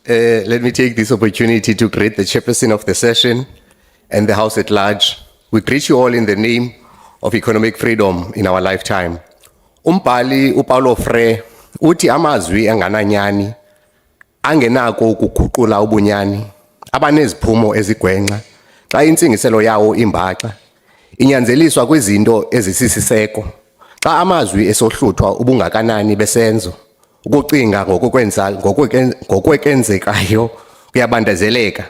Let me take this opportunity to greet the chairperson of the session and the House at large. We greet you all in the name of economic freedom in our lifetime. Umbhali uPaulo Freire uthi amazwi angananyani angenako ukuguqula ubunyani abaneziphumo ezigwenxa xa intsingiselo yawo imbaxa inyanzeliswa kwizinto ezisisiseko xa amazwi esohluthwa ubungakanani besenzo ukucinga ngokwenzekayo kuyabandezeleka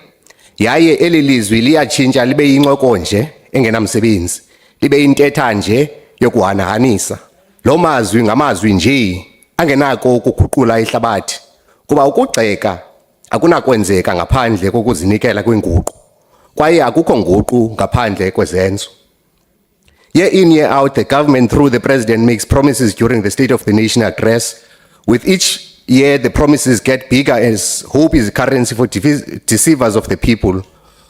yaye eli lizwi liyatshintsha libe yincoko nje engenamsebenzi libe intetha nje yokuhanahanisa lo mazwi ngamazwi nje angenako ukuguqula ihlabathi kuba ukugxeka akunakwenzeka ngaphandle kokuzinikela kwinguqu kwaye akukho nguqu ngaphandle kwezenzo. Year in, year out, the government through the president makes promises during the State of the Nation address. With each year, the promises get bigger as hope is currency for deceivers of the people.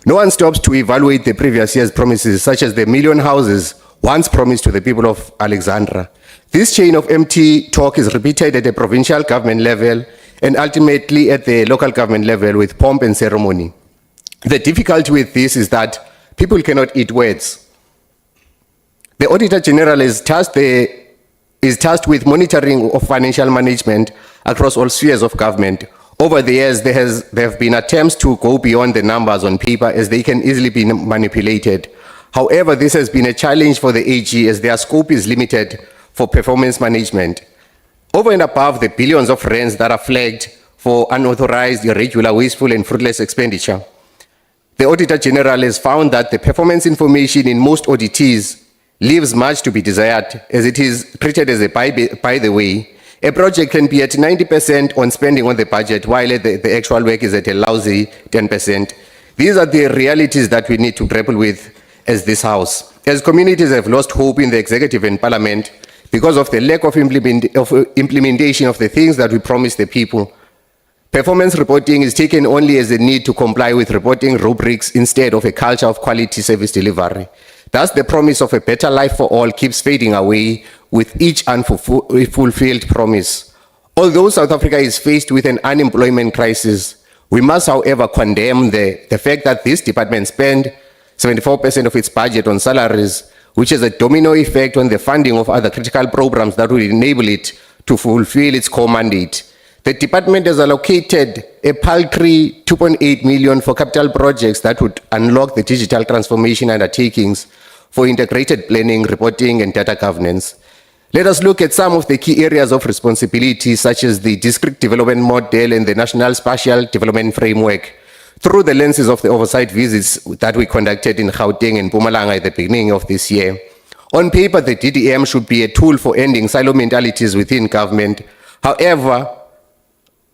No one stops to evaluate the previous year's promises, such as the million houses once promised to the people of Alexandra. This chain of empty talk is repeated at the provincial government level and ultimately at the local government level with pomp and ceremony. The difficulty with this is that people cannot eat words. The Auditor General is tasked with monitoring of financial management across all spheres of government. Over the years, there have been attempts to go beyond the numbers on paper as they can easily be manipulated. However, this has been a challenge for the AG as their scope is limited for performance management. Over and above the billions of rands that are flagged for unauthorized, irregular, wasteful, and fruitless expenditure, the Auditor General has found that the performance information in most auditees leaves much to be desired as it is treated as a by the way. A project can be at 90% on spending on the budget while the actual work is at a lousy 10%. These are the realities that we need to grapple with as this House. As communities have lost hope in the executive and parliament because of the lack of implementation of the things that we promised the people, performance reporting is taken only as a need to comply with reporting rubrics instead of a culture of quality service delivery. Thus, the promise of a better life for all keeps fading away with each unfulfilled promise. Although South Africa is faced with an unemployment crisis, we must, however, condemn the fact that this department spent 74% of its budget on salaries, which has a domino effect on the funding of other critical programs that will enable it to fulfill its core mandate. The department has allocated a paltry 2.8 million for capital projects that would unlock the digital transformation undertakings for integrated planning, reporting, and data governance. Let us look at some of the key areas of responsibility, such as the district development model and the national spatial development framework, through the lenses of the oversight visits that we conducted in Gauteng and Mpumalanga at the beginning of this year. On paper, the DDM should be a tool for ending silo mentalities within government. However,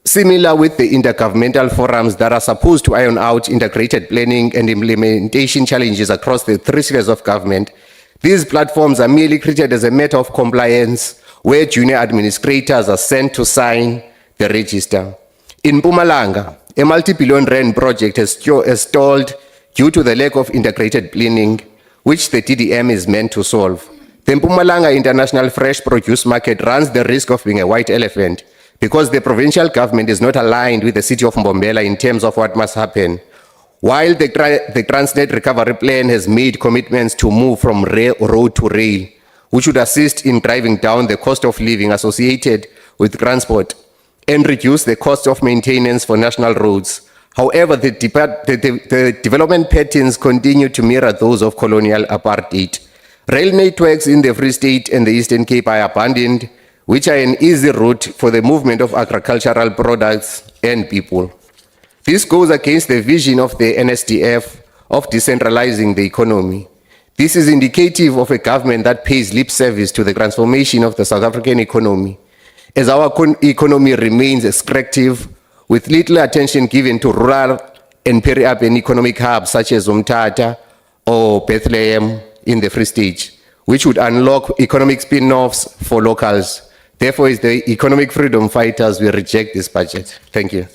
similar with the intergovernmental forums that are supposed to iron out integrated planning and implementation challenges across the three spheres of government, these platforms are merely treated as a matter of compliance where junior administrators are sent to sign the register. In Mpumalanga, a multi-billion rand project has stalled due to the lack of integrated planning, which the DDM is meant to solve. The Mpumalanga International Fresh Produce Market runs the risk of being a white elephant because the provincial government is not aligned with the city of Mbombela in terms of what must happen. While the Transnet Recovery Plan has made commitments to move from road to rail, which would assist in driving down the cost of living associated with transport and reduce the cost of maintenance for national roads. However, the development patterns continue to mirror those of colonial apartheid. Rail networks in the Free State and the Eastern Cape are abandoned, which are an easy route for the movement of agricultural products and people. This goes against the vision of the NSDF of decentralizing the economy. This is indicative of a government that pays lip service to the transformation of the South African economy, as our economy remains extractive, with little attention given to rural and peri-urban economic hubs such as Umtata or Bethlehem in the Free State, which would unlock economic spin-offs for locals. Therefore, as the economic freedom fighters, we reject this budget. Thank you.